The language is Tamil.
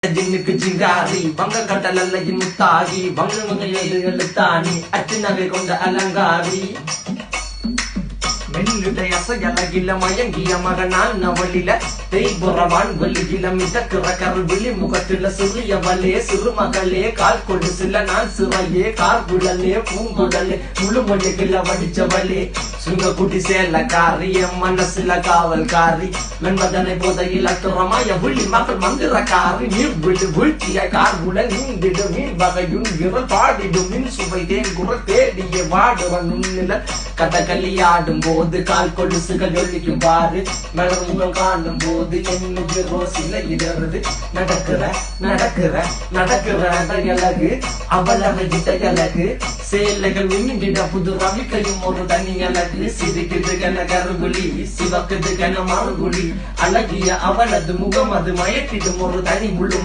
ஜின்னுக்கு ஜிங்காரி வங்க கடலல்ல முத்தாகி வங்க எழுத்தாணி அச்சு நகை கொண்ட அலங்காரி மெல்லுடைய அசையலகில மயங்கிய மகனான் நவளில தேய்புறவான் வெளியில மிதக்கிற கருவிழி முகத்தில சிறியவளே சிறுமகளே கால் கொடு சில நான் சிறையே கார்குழலே பூங்குடலே முழுமொழிகள வடிச்சவளே சுங்க குட்டி சேலக்காரி என் மனசுல காவல்காரி மென்பதனை போதையில் அத்துறமாய விழி மகள் மந்திரக்காரி நீர் விழு வீழ்ச்சிய கார்குழல் நீந்திடு மீன் வகையுன் விரல் பாடிடும் மின் சுவை தேன் குரல் தேடிய வாடுவன் உன்னில கதகளியாடும் போது கால் கொலுசுகள் ஒழிக்கும் பாரு மலர் முகம் காணும் போது என்னுடைய ரோசில இடருது நடக்கிற நடக்கிற நடக்கிற அழகு அவளகிட்ட அழகு சேலைகள் விண்ணிட புது ரவிக்கையும் ஒரு தனி அழகு சிரிக்குது கன கருகுலி சிவக்குது கன மறுகுலி அழகிய அவளது முகம் அது மயக்கிடும் ஒரு தனி முழு